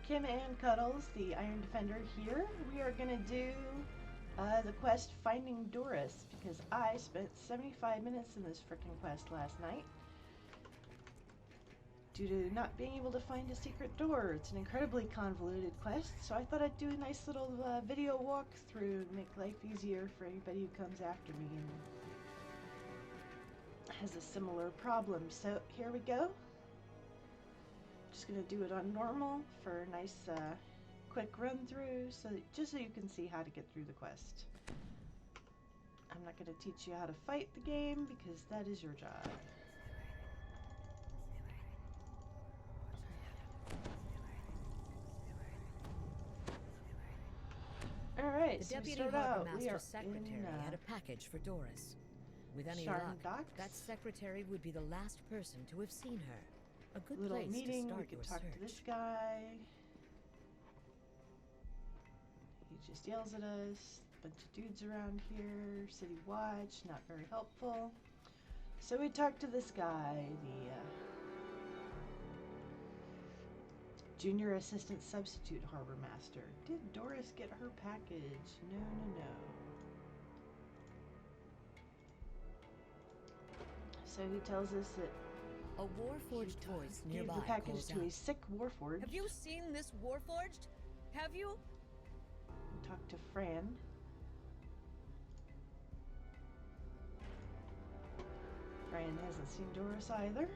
Kimmeh and Cuddles, the Iron Defender here. We are going to do the quest Finding Dorris, because I spent 75 minutes in this frickin' quest last night due to not being able to find a secret door. It's an incredibly convoluted quest, so I thought I'd do a nice little video walkthrough to make life easier for anybody who comes after me and has a similar problem. So here we go. Just gonna do it on normal for a nice quick run through, just so you can see how to get through the quest. I'm not gonna teach you how to fight the game because that is your job. Alright, so we start out. We are secretary in had a package for Dorris. With any Sharn luck, Docks. that secretary would be the last person to have seen her. A good Little place meeting. to start We could your talk search. to this guy. He just yells at us. Bunch of dudes around here. City watch, not very helpful. So we talk to this guy, the junior assistant substitute harbor master. Did Dorris get her package? No, no, no. So he tells us that A Warforged voice gave nearby the package calls to out. a sick Warforged. Have you seen this Warforged? Have you? We talk to Fran. Fran hasn't seen Dorris either.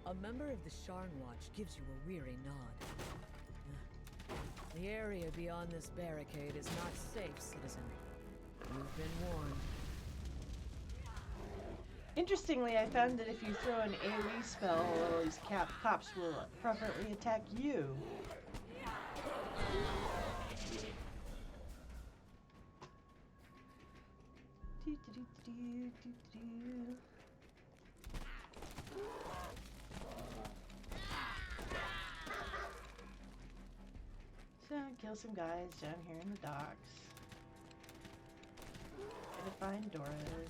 A member of the Sharn Watch gives you a weary nod. The area beyond this barricade is not safe, citizen. You've been warned. Interestingly, I found that if you throw an AoE spell, all these cops will preferably attack you. So, kill some guys down here in the docks. Gotta find Dorris.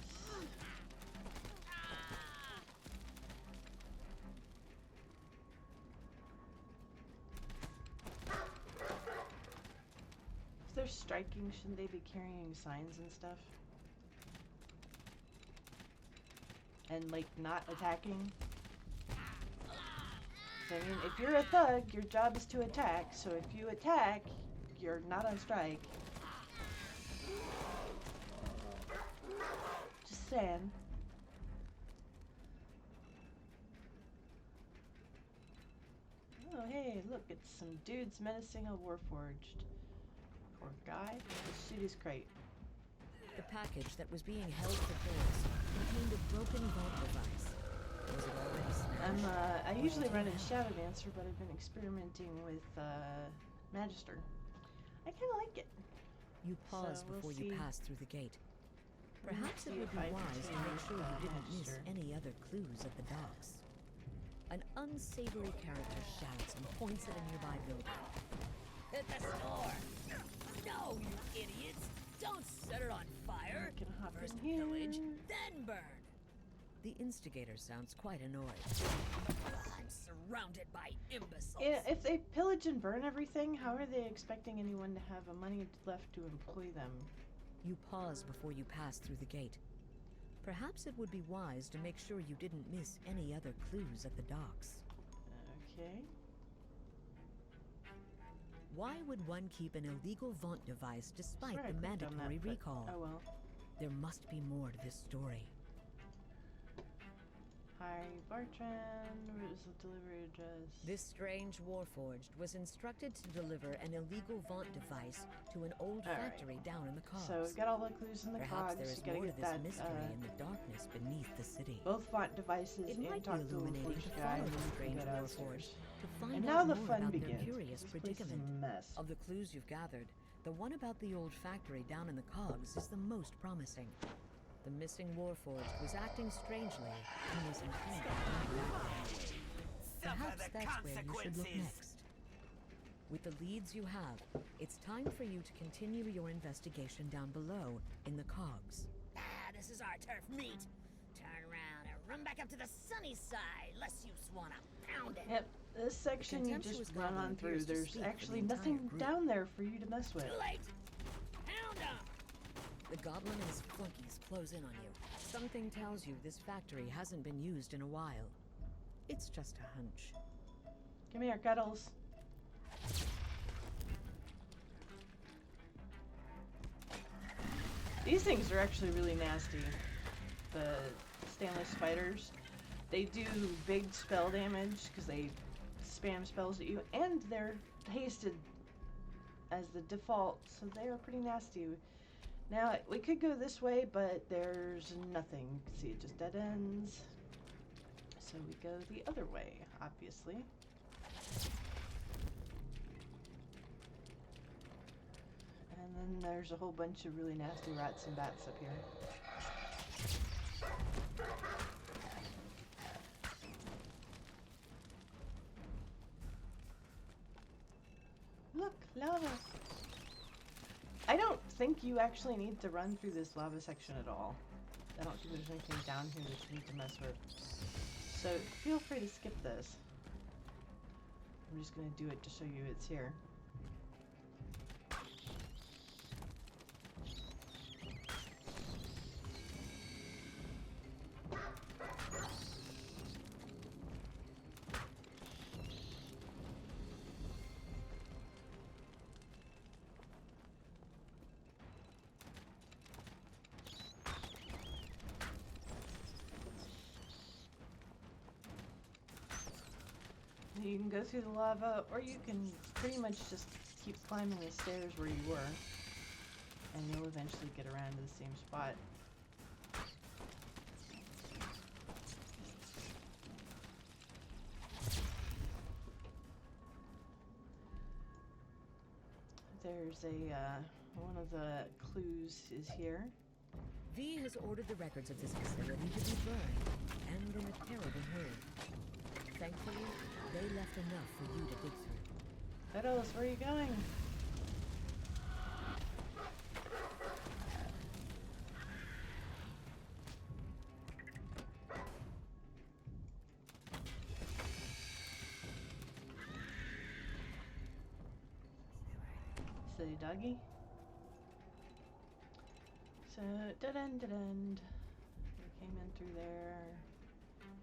If they're striking, shouldn't they be carrying signs and stuff? And, like, not attacking? I mean, if you're a thug, your job is to attack, so if you attack, you're not on strike. Just saying. Oh, hey, look, it's some dudes menacing a Warforged. Poor guy. Let's shoot his crate. The package that was being held for Dorris contained a broken vault device. Was it already smashed? I usually run in Shadow Dancer, but I've been experimenting with Magister. I kind of like it. You pause So we'll before see. you pass through the gate. Perhaps it see would if be I wise to can make sure you didn't miss Magister. any other clues at the docks. An unsavory character shouts and points at a nearby building. Hit the store! No, you idiots! Don't set it on fire! Gonna hop First in here. pillage, then burn! The instigator sounds quite annoyed. I'm surrounded by imbeciles. Yeah, if they pillage and burn everything, how are they expecting anyone to have money left to employ them? You pause before you pass through the gate. Perhaps it would be wise to make sure you didn't miss any other clues at the docks. Okay. Why would one keep an illegal vault device despite Swear I the clicked on mandatory that, but recall? oh well. There must be more to this story. Hi, Bartran. What is the delivery address? This strange Warforged was instructed to deliver an illegal vault device to an old All right. factory down in the cogs. So we've got all the clues in the Perhaps cogs. there You is gotta more to get this that. mystery in the darkness beneath the city. Both font devices It and might talk be to the illuminating Warforged to guy. follow and the we can strange get Warforged downstairs. to find And out now the more fun about begins. their curious This place is predicament. a mess. Of the clues you've gathered, the one about the old factory down in the cogs is the most promising. The missing Warforged was acting strangely and was intended to come back. Perhaps that's where you should look next. With the leads you have, it's time for you to continue your investigation down below in the cogs. Ah, this is our turf meat. turn around and run back up to the sunny side, lest you wanna pound it. Yep, this section you just contemptuous run goblin on through. appears to There's speak for actually the entire nothing group. down there for you to mess with. Too late! Pound 'em! The goblin and his flunkies close in on you. Something tells you this factory hasn't been used in a while. It's just a hunch. Come here, Cuddles. These things are actually really nasty. The stainless spiders. They do big spell damage because they spam spells at you, and they're hasted as the default, so they are pretty nasty. Now, we could go this way, but there's nothing. See, it just dead ends. So we go the other way, obviously. And then there's a whole bunch of really nasty rats and bats up here. Look, lava! I don't think you actually need to run through this lava section at all. I don't think there's anything down here that you need to mess with. So feel free to skip this. I'm just going to do it to show you it's here. You can go through the lava, or you can pretty much just keep climbing the stairs where you were, and you'll eventually get around to the same spot. There's a, one of the clues is here. V has ordered the records of this facility to be burned, and in a terrible hurry. Thankfully, they left enough for you to dig through. Cuddles, where are you going? Silly doggy. So, dead end, dead end. We came in through there.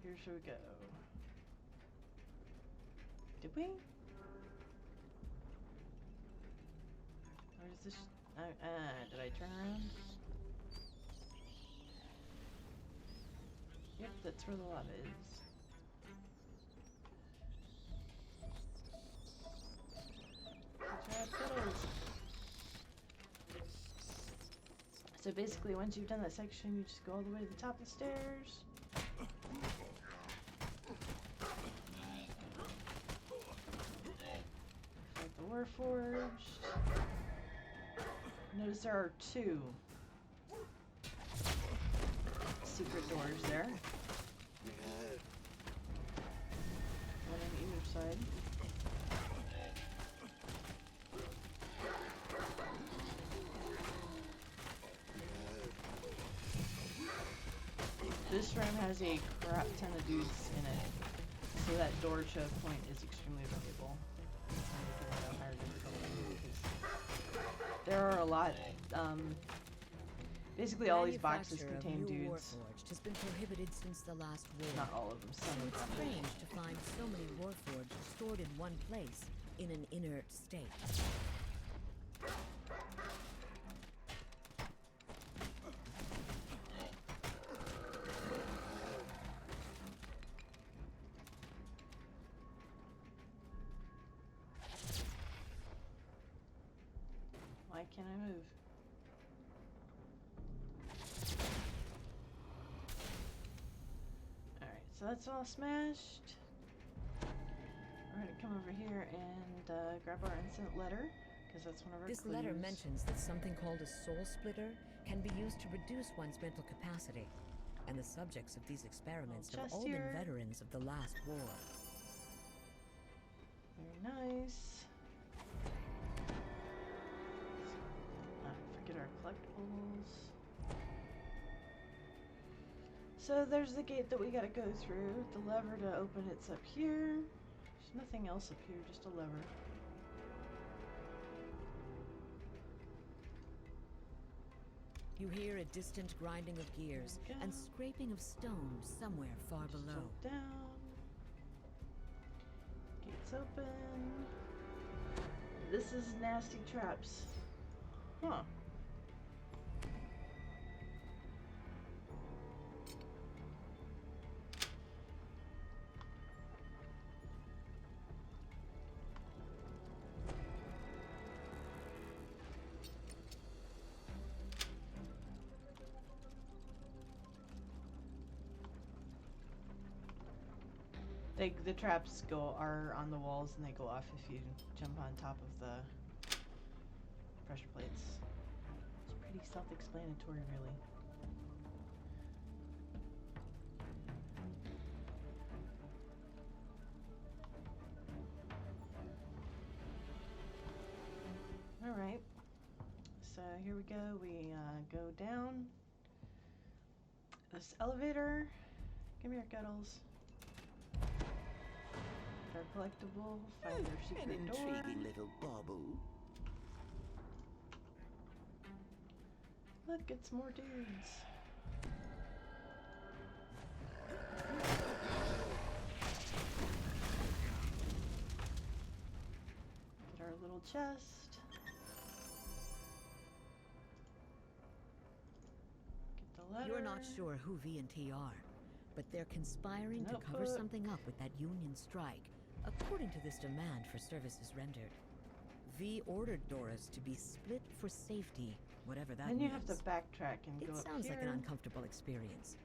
Here's where we go. Did we? Or is this... did I turn around? Yep, that's where the lava is. Good job, Cuddles. So basically, once you've done that section, you just go all the way to the top of the stairs. Fight the Warforged. Notice there are 2 secret doors there. One on either side. This room has a crap ton of dudes in it, so that door choke point is extremely valuable. There are a lot. Basically, all these boxes contain dudes. Warforged has been prohibited since the last war. Not all of them. So Some of it's them. strange to find so many Warforged stored in one place in an inert state. Why can't I move? Alright, so that's all smashed. We're gonna come over here and grab our instant letter, because that's one of our This clues. letter mentions that something called a soul splitter can be used to reduce one's mental capacity, and the subjects of these experiments have Chest all here. been veterans of the last war. Very nice. Not forget our collectibles. So there's the gate that we gotta go through. The lever to open it's up here. There's nothing else up here, just a lever. You hear a distant grinding of gears and scraping of stone somewhere far below. Jump down. Gates open. This is nasty traps. Huh. The traps are on the walls and they go off if you jump on top of the pressure plates. It's pretty self-explanatory, really. Alright, so here we go. We go down this elevator. Give me your kettles. Our collectible, find their secret An door. intriguing little bauble. Look, it's more dudes. Get our little chest. Get the letter. You're not sure who V&T are, but they're conspiring to cover Notebook. something up with that union strike, according to this demand for services rendered. V ordered Dorris to be split for safety, whatever that Then means. you have to backtrack and go It up sounds here. like an uncomfortable experience.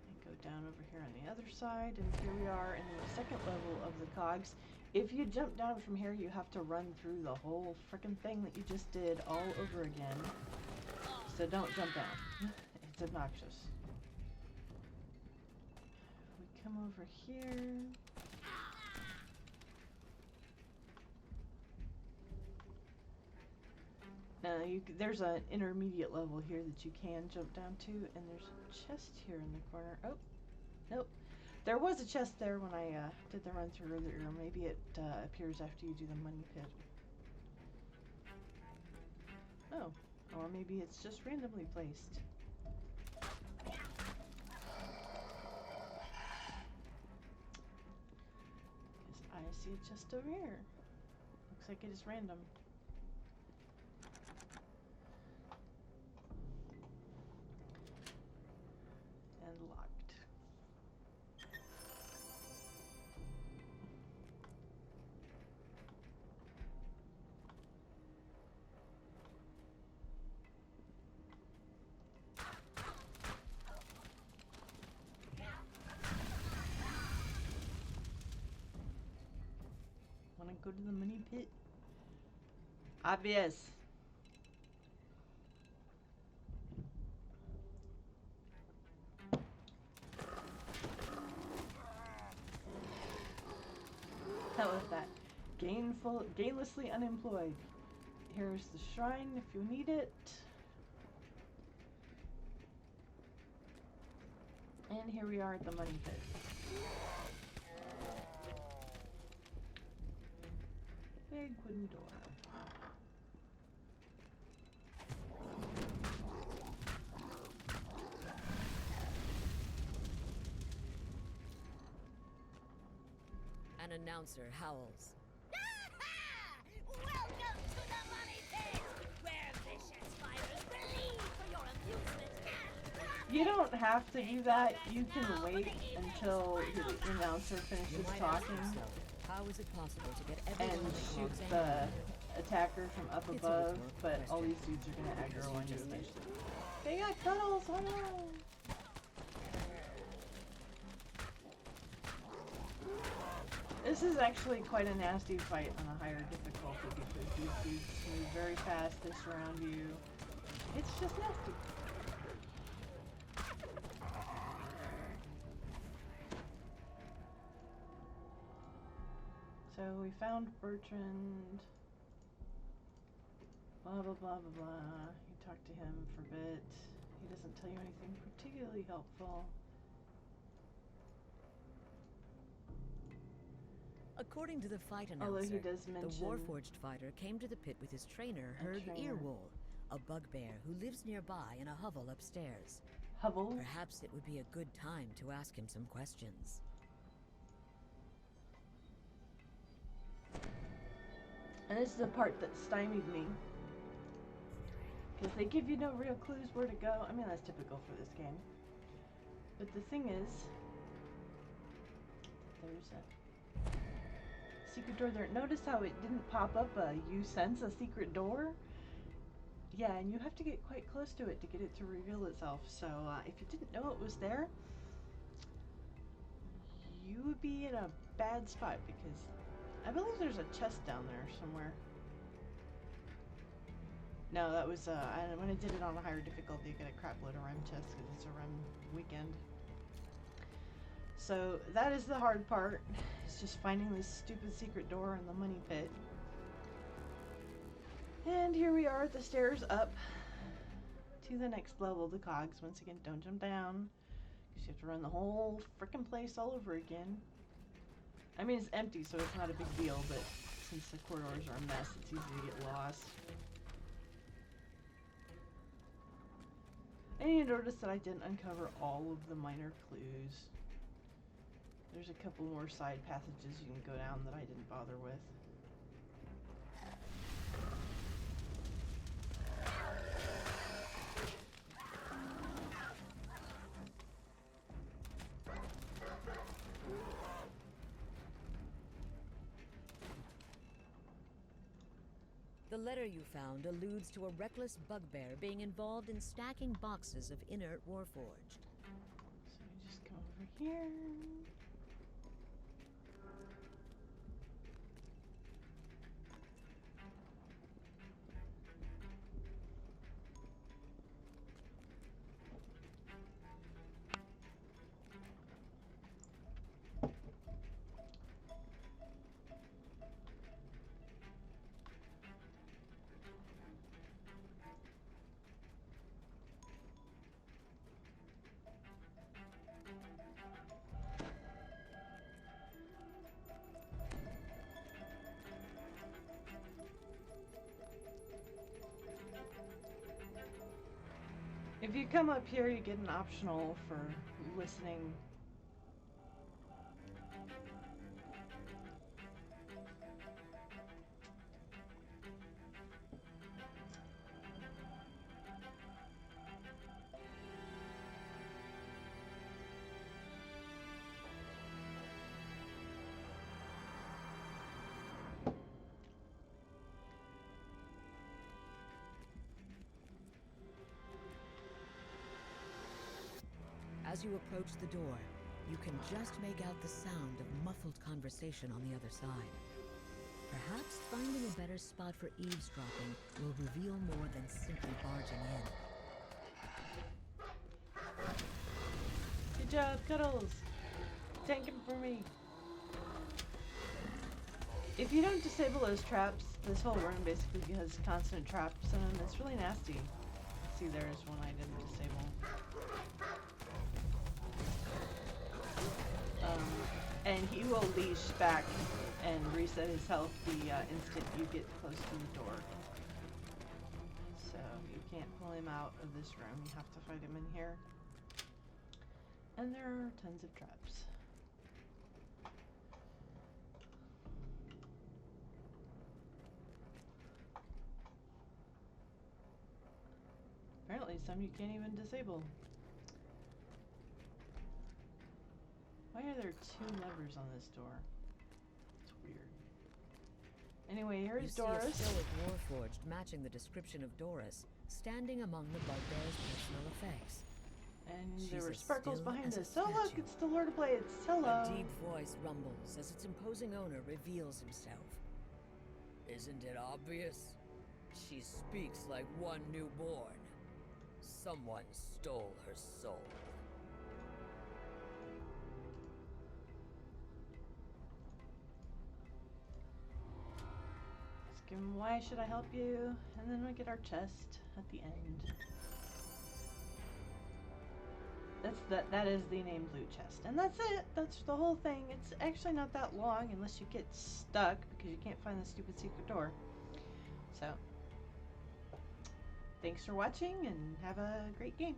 And go down over here on the other side, and here we are in the second level of the cogs. If you jump down from here, you have to run through the whole frickin' thing that you just did all over again. So don't jump down. It's obnoxious. We come over here. There's an intermediate level here that you can jump down to, and there's a chest here in the corner. Oh, nope. There was a chest there when I did the run through earlier. Maybe it appears after you do the money pit. Oh, or maybe it's just randomly placed. Because I see a chest over here. Looks like it is random. And locked. Wanna go to the money pit? Obvious. How was that? Gainlessly unemployed. Here's the shrine if you need it. And here we are at the money pit. Big wooden door. An announcer howls. Welcome to the money pit, where vicious fighters bleed for your amusement. You don't have to do that. You can wait until the announcer You finishes might ask talking yourself, how is it possible to get and everyone in the shoot cogs the angry? attacker from up It's a above, rhetorical but all question. these dudes are gonna aggro on you just did. eventually. They got cuddles, oh no! This is actually quite a nasty fight on a higher difficulty because these dudes move very fast, they surround you. It's just nasty. So we found Bertrand. Blah blah blah blah blah. You talked to him for a bit. He doesn't tell you anything particularly helpful. According to the fight Although announcer, he does mention the Warforged fighter came to the pit with his trainer, Herg Earwool, a bugbear who lives nearby in a hovel upstairs. Hovel. Perhaps it would be a good time to ask him some questions. And this is the part that stymied me. Because they give you no real clues where to go. I mean, that's typical for this game. But the thing is, there's a secret door there. Notice how it didn't pop up a "you sense a secret door"? Yeah, and you have to get quite close to it to get it to reveal itself. So if you didn't know it was there, you would be in a bad spot, because I believe there's a chest down there somewhere. No, that was when I did it on a higher difficulty, I get a crap load of REM chests because it's a REM weekend. So that is the hard part. It's just finding this stupid secret door in the money pit. And here we are at the stairs up to the next level, the cogs. Once again, don't jump down, because you have to run the whole frickin' place all over again. I mean, it's empty, so it's not a big deal, but since the corridors are a mess, it's easy to get lost. And you notice that I didn't uncover all of the minor clues. There's a couple more side passages you can go down that I didn't bother with. The letter you found alludes to a reckless bugbear being involved in stacking boxes of inert Warforged. So we just come over here. If you come up here, you get an optional for listening. As you approach the door, you can just make out the sound of muffled conversation on the other side. Perhaps finding a better spot for eavesdropping will reveal more than simply barging in. Good job, Cuddles! Tanking for me! If you don't disable those traps, this whole room basically has constant traps in them. It's really nasty. See, there's one I didn't disable. And he will leash back and reset his health the instant you get close to the door. So you can't pull him out of this room. You have to fight him in here. And there are tons of traps. Apparently some you can't even disable. Why are there two levers on this door? It's weird. Anyway, here's Doris. You see a still of Warforged matching the description of Doris, standing among the bugbear's personal effects. And She's there were as sparkles still behind as a us. Oh look, statue. it's the Lord of Blades. Hello. A deep voice rumbles as its imposing owner reveals himself. Isn't it obvious? She speaks like one newborn. Someone stole her soul. Ask him, why should I help you? And then we get our chest at the end. that is the named loot chest, and that's it. That's the whole thing. It's actually not that long unless you get stuck because you can't find the stupid secret door. So, thanks for watching and have a great game.